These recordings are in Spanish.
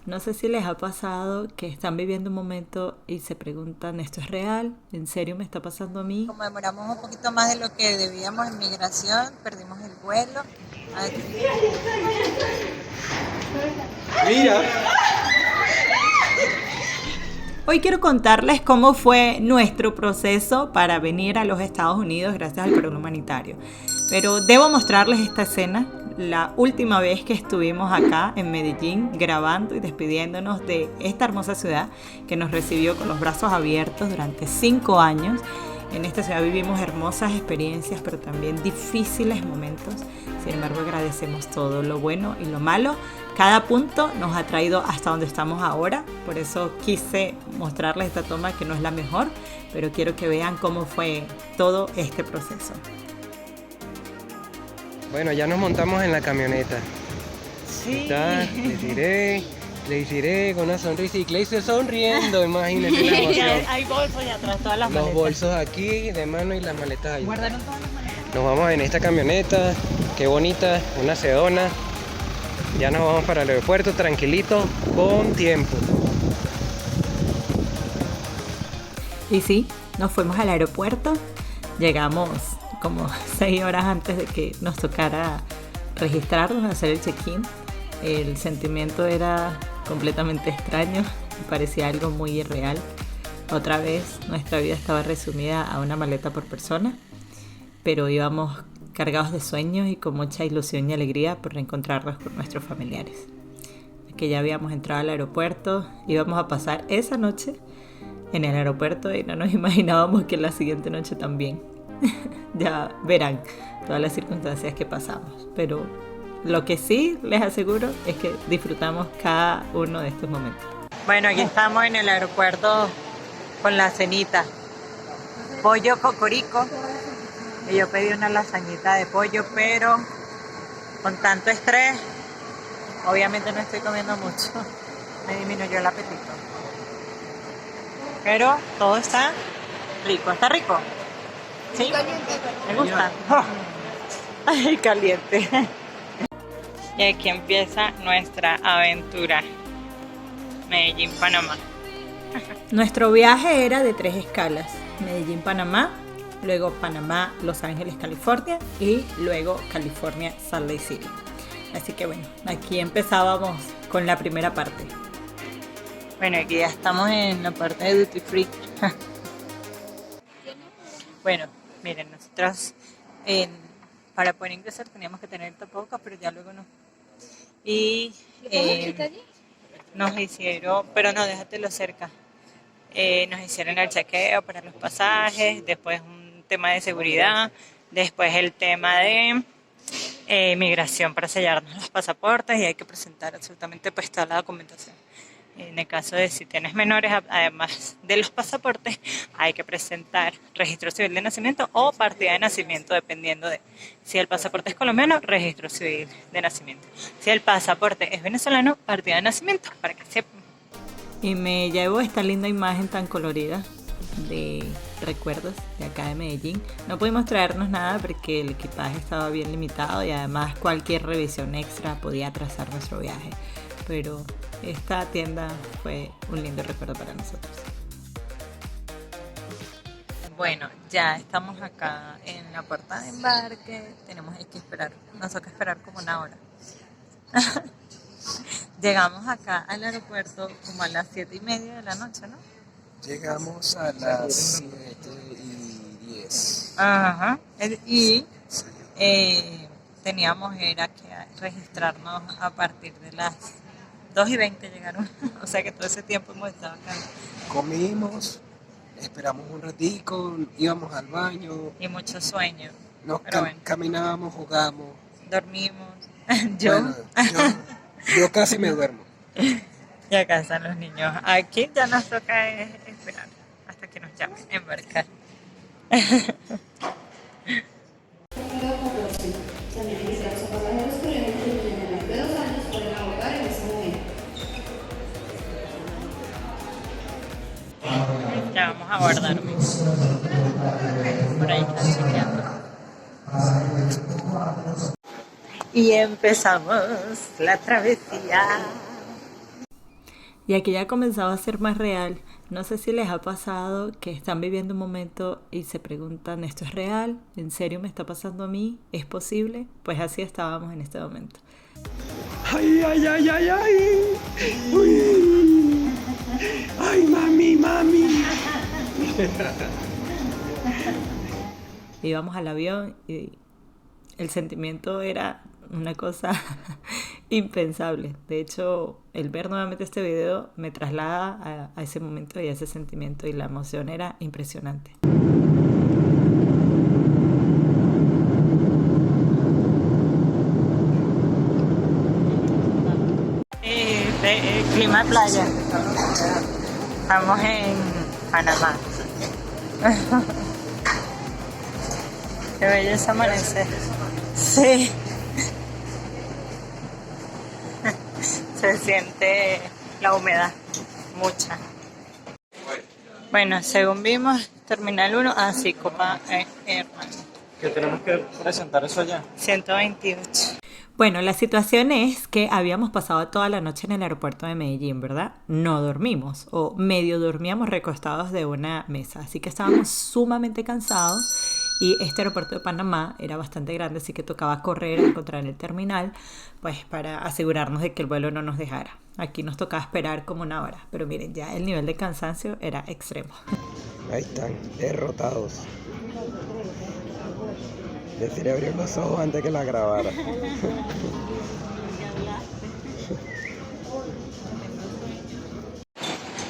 No sé si les ha pasado que están viviendo un momento y se preguntan, ¿esto es real? ¿En serio me está pasando a mí? Como demoramos un poquito más de lo que debíamos en migración, perdimos el vuelo. Mira, Hoy quiero contarles cómo fue nuestro proceso para venir a los Estados Unidos gracias al programa humanitario. Pero debo mostrarles esta escena, la última vez que estuvimos acá en Medellín grabando y despidiéndonos de esta hermosa ciudad que nos recibió con los brazos abiertos durante 5 años. En esta ciudad vivimos hermosas experiencias, pero también difíciles momentos. Sin embargo, agradecemos todo lo bueno y lo malo. Cada punto nos ha traído hasta donde estamos ahora. Por eso quise mostrarles esta toma que no es la mejor, pero quiero que vean cómo fue todo este proceso. bueno, ya nos montamos en la camioneta. Sí. Está, les diré con una sonrisa y Clay sonriendo, imagínense la emoción. Hay bolsos y atrás todas las Los maletas. bolsos aquí de mano y las maletas ahí. Guardaron todas las maletas. Nos vamos en esta camioneta, qué bonita, una sedona. Ya nos vamos para el aeropuerto tranquilito, con tiempo. Y sí, nos fuimos al aeropuerto. Llegamos como 6 horas antes de que nos tocara registrarnos, hacer el check-in. El sentimiento era completamente extraño, parecía algo muy irreal. Otra vez nuestra vida estaba resumida a una maleta por persona, pero íbamos cargados de sueños y con mucha ilusión y alegría por reencontrarnos con nuestros familiares. Que ya habíamos entrado al aeropuerto, íbamos a pasar esa noche en el aeropuerto y no nos imaginábamos que la siguiente noche también. Ya verán todas las circunstancias que pasamos, pero lo que sí les aseguro es que disfrutamos cada uno de estos momentos. Bueno, aquí estamos en el aeropuerto con la cenita. Pollo cocorico. Y yo pedí una lasañita de pollo, pero con tanto estrés, obviamente no estoy comiendo mucho. Me disminuyó el apetito. Pero todo está rico. ¿Está rico? ¿Sí? ¿Me gusta? Ay, caliente. Y aquí empieza nuestra aventura. Medellín, Panamá. Nuestro viaje era de 3 escalas. Medellín, Panamá, luego Panamá, Los Ángeles, California y luego California, Salt Lake City. Así que bueno, aquí empezábamos con la primera parte. Bueno, aquí ya estamos en la parte de Duty Free. Bueno, miren, nosotros para poder ingresar teníamos que tener tapabocas, pero ya luego no. Y nos hicieron, pero no, déjatelo cerca. Nos hicieron el chequeo para los pasajes, después un tema de seguridad, después el tema de migración para sellarnos los pasaportes y hay que presentar absolutamente pues toda la documentación. En el caso de si tienes menores, además de los pasaportes, hay que presentar registro civil de nacimiento o partida de nacimiento, dependiendo de si el pasaporte es colombiano, registro civil de nacimiento. Si el pasaporte es venezolano, partida de nacimiento, para que sepan. Y me llevo esta linda imagen tan colorida de recuerdos de acá de Medellín. No pudimos traernos nada porque el equipaje estaba bien limitado y además cualquier revisión extra podía atrasar nuestro viaje. Pero esta tienda fue un lindo recuerdo para nosotros. Bueno, ya estamos acá en la puerta de embarque. Tenemos que esperar, nos toca esperar como una hora. Llegamos acá al aeropuerto como a las 7:30 de la noche, ¿no? Llegamos a las 7:10. Ajá. Y teníamos era que registrarnos a partir de las 2:20 llegaron. O sea que todo ese tiempo hemos estado acá. Comimos, esperamos un ratico, íbamos al baño, Y mucho sueño. nos Pero bueno. caminábamos, jugamos. Dormimos. Yo. Bueno, yo casi me duermo. Y acá están los niños. Aquí ya nos toca esperar hasta que nos llamen a embarcar. Ya vamos a abordar. Por ahí están chequeando. Y empezamos la travesía. Y aquí ya ha comenzado a ser más real. No sé si les ha pasado que están viviendo un momento y se preguntan, ¿esto es real? ¿En serio me está pasando a mí? ¿Es posible? Pues así estábamos en este momento. ¡Ay, ay, ay, ay, ay! ¡Uy! ¡Ay, mami, mami! Íbamos al avión y el sentimiento era una cosa impensable. De hecho, el ver nuevamente este video me traslada a ese momento y a ese sentimiento, y la emoción era impresionante. Clima de playa. Estamos en Panamá. Qué belleza amanecer. Sí. Se siente la humedad, mucha. Bueno, según vimos, Terminal 1, sí, Copa Hermano. Que tenemos que presentar eso allá. 128. Bueno, la situación es que habíamos pasado toda la noche en el aeropuerto de Medellín, ¿verdad? No dormimos, o medio dormíamos recostados de una mesa, así que estábamos sumamente cansados. Y este aeropuerto de Panamá era bastante grande, así que tocaba correr a encontrar el terminal, pues para asegurarnos de que el vuelo no nos dejara. Aquí nos tocaba esperar como una hora, pero miren, ya el nivel de cansancio era extremo. Ahí están, derrotados. Decidí abrir los ojos antes que la grabara.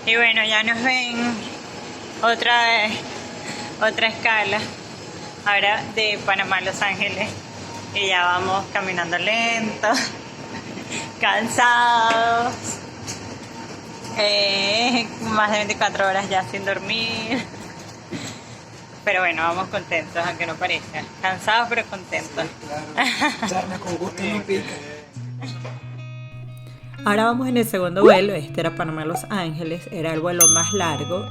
Y bueno, ya nos ven otra vez, otra escala. Ahora de Panamá a Los Ángeles. Y ya vamos caminando lento, cansados. Más de 24 horas ya sin dormir. Pero bueno, vamos contentos, aunque no parezca. Cansados pero contentos. Claro, charla con gusto no pica. Ahora vamos en el segundo vuelo. Este era Panamá a Los Ángeles. Era el vuelo más largo.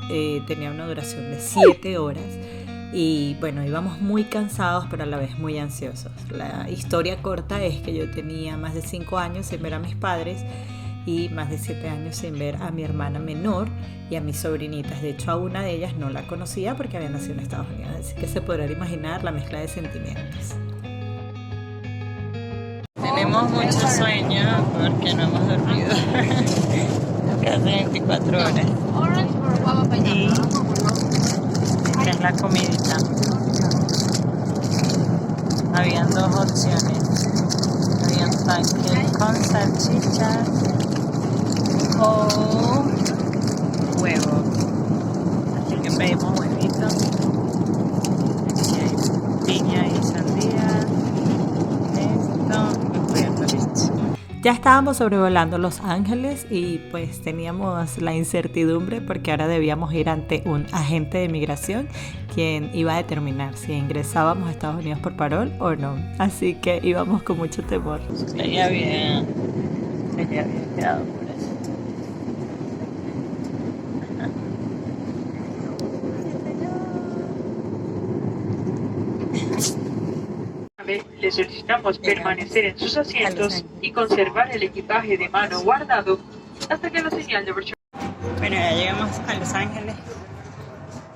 Tenía una duración de 7 horas. Y bueno, íbamos muy cansados, pero a la vez muy ansiosos. La historia corta es que yo tenía más de 5 años sin ver a mis padres y más de 7 años sin ver a mi hermana menor y a mis sobrinitas. De hecho, a una de ellas no la conocía porque había nacido en Estados Unidos. Así que se podrán imaginar la mezcla de sentimientos. Tenemos mucho sueño porque no hemos dormido casi 24 horas. Y esta es la comidita. Habían 2 opciones. Había un panque con salchicha o huevo. Así que pedimos huevito. Aquí hay piña y sandía. Esto y pollo listo. Ya estábamos sobrevolando Los Ángeles y pues teníamos la incertidumbre porque ahora debíamos ir ante un agente de migración quien iba a determinar si ingresábamos a Estados Unidos por parol o no. Así que íbamos con mucho temor. Estaría bien quedado por eso. Le solicitamos permanecer en sus asientos y conservar el equipaje de mano guardado hasta que la señal de apertura. Bueno, ya llegamos a Los Ángeles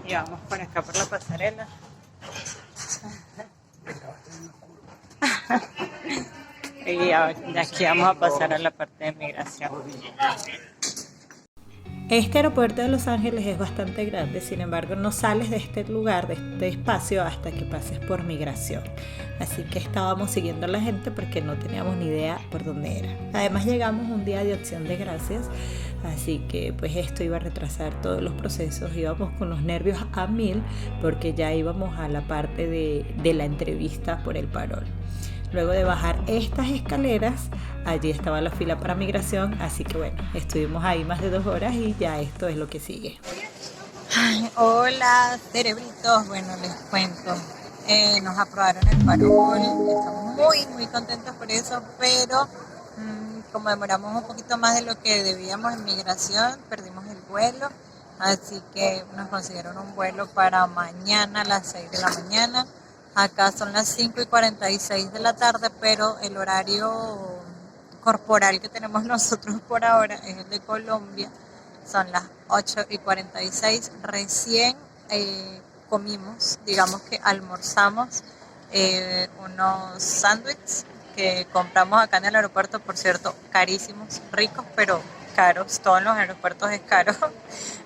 y vamos por acá por la pasarela. Y de aquí vamos a pasar a la parte de migración. Este aeropuerto de Los Ángeles es bastante grande, sin embargo no sales de este lugar, de este espacio, hasta que pases por migración. Así que estábamos siguiendo a la gente porque no teníamos ni idea por dónde era. Además llegamos un día de Acción de Gracias, así que pues esto iba a retrasar todos los procesos. Íbamos con los nervios a 1000 porque ya íbamos a la parte de la entrevista por el parol. Luego de bajar estas escaleras, allí estaba la fila para migración, así que bueno, estuvimos ahí más de 2 horas y ya esto es lo que sigue. Ay, hola, cerebritos. Bueno, les cuento. Nos aprobaron el parol. Estamos muy contentos por eso, pero como demoramos un poquito más de lo que debíamos en migración, perdimos el vuelo. Así que nos consiguieron un vuelo para mañana a las 6 de la mañana. Acá son las 5:46 de la tarde, pero el horario corporal que tenemos nosotros por ahora es el de Colombia. Son las 8:46, recién comimos, digamos que almorzamos unos sándwiches que compramos acá en el aeropuerto, por cierto, carísimos, ricos, pero caros, todo en los aeropuertos es caro,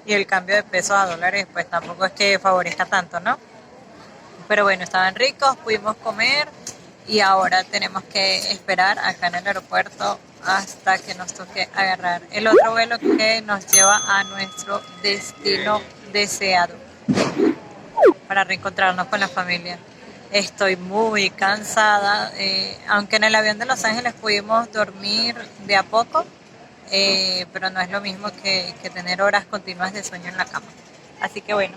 y el cambio de pesos a dólares pues tampoco es que favorezca tanto, ¿no? Pero bueno, estaban ricos, pudimos comer y ahora tenemos que esperar acá en el aeropuerto hasta que nos toque agarrar el otro vuelo que nos lleva a nuestro destino deseado para reencontrarnos con la familia. Estoy muy cansada, aunque en el avión de Los Ángeles pudimos dormir de a poco, pero no es lo mismo que tener horas continuas de sueño en la cama. Así que bueno,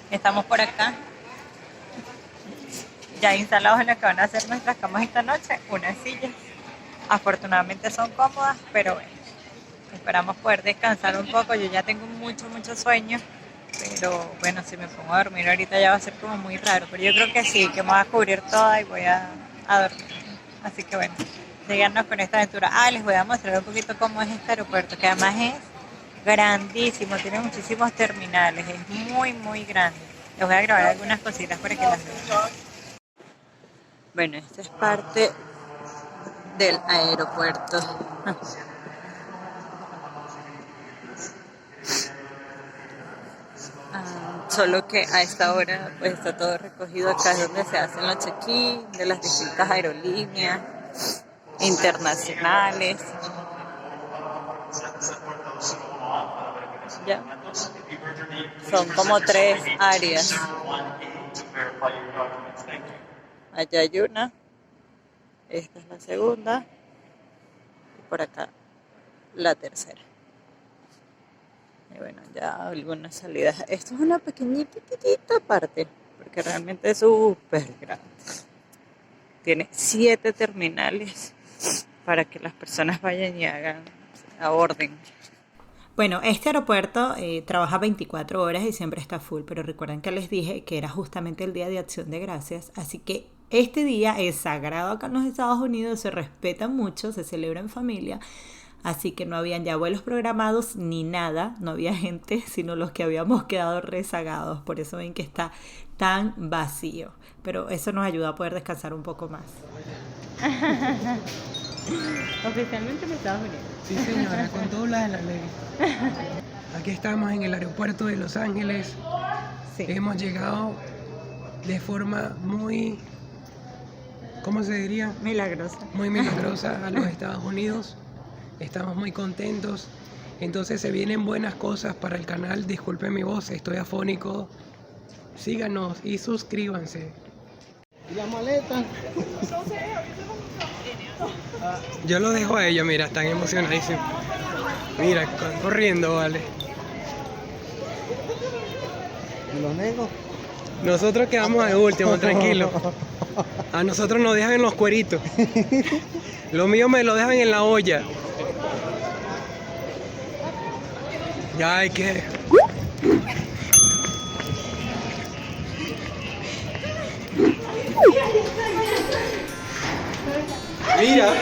estamos por acá, ya instalados en lo que van a ser nuestras camas esta noche, unas sillas. Afortunadamente son cómodas, pero bueno, esperamos poder descansar un poco. Yo ya tengo mucho sueño, pero bueno, si me pongo a dormir ahorita ya va a ser como muy raro, pero yo creo que sí, que me voy a cubrir toda y voy a dormir. Así que bueno, llegarnos con esta aventura. Les voy a mostrar un poquito cómo es este aeropuerto, que además es grandísimo, tiene muchísimos terminales, es muy grande. Les voy a grabar algunas cositas para que las vean. Bueno, esta es parte del aeropuerto. Solo que a esta hora pues está todo recogido. Acá es donde se hacen los check-in de las distintas aerolíneas internacionales. Ya. Son como 3 áreas. Allá hay una. Esta es la segunda. Y por acá la tercera. Y bueno, ya algunas salidas. Esto es una pequeñita parte, porque realmente es súper grande. Tiene 7 terminales para que las personas vayan y aborden. Bueno, este aeropuerto trabaja 24 horas y siempre está full, pero recuerden que les dije que era justamente el Día de Acción de Gracias, así que este día es sagrado acá en los Estados Unidos, se respeta mucho, se celebra en familia. Así que no habían ya vuelos programados ni nada, no había gente, sino los que habíamos quedado rezagados. Por eso ven que está tan vacío. Pero eso nos ayuda a poder descansar un poco más. Oficialmente en Estados Unidos. Sí, señora, con todas las de la ley. Aquí estamos en el aeropuerto de Los Ángeles. Sí. Hemos llegado de forma muy, ¿cómo se diría? Milagrosa. Muy milagrosa a los Estados Unidos. Estamos muy contentos. Entonces se vienen buenas cosas para el canal. Disculpen mi voz, estoy afónico. Síganos y suscríbanse. ¿Y la maleta? Yo lo dejo a ellos, mira, están emocionadísimos. Mira, corriendo, vale. ¿Y los negros? Nosotros quedamos de último, tranquilo. A nosotros nos dejan en los cueritos. Lo mío me lo dejan en la olla. Ya hay que... Mira.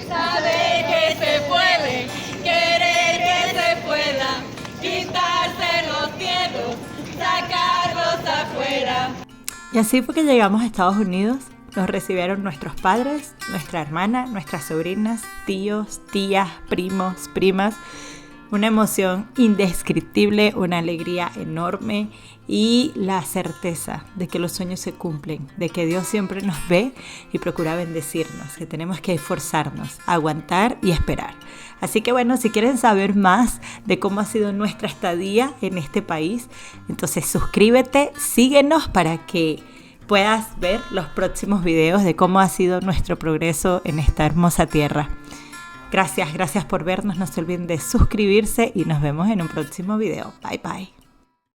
Saber que se puede, querer que se pueda, quitarse los miedos, sacarlos afuera. Y así fue que llegamos a Estados Unidos. Nos recibieron nuestros padres, nuestra hermana, nuestras sobrinas, tíos, tías, primos, primas. Una emoción indescriptible, una alegría enorme y la certeza de que los sueños se cumplen, de que Dios siempre nos ve y procura bendecirnos, que tenemos que esforzarnos, aguantar y esperar. Así que bueno, si quieren saber más de cómo ha sido nuestra estadía en este país, entonces suscríbete, síguenos para que puedas ver los próximos videos de cómo ha sido nuestro progreso en esta hermosa tierra. Gracias por vernos, no se olviden de suscribirse y nos vemos en un próximo video. Bye bye.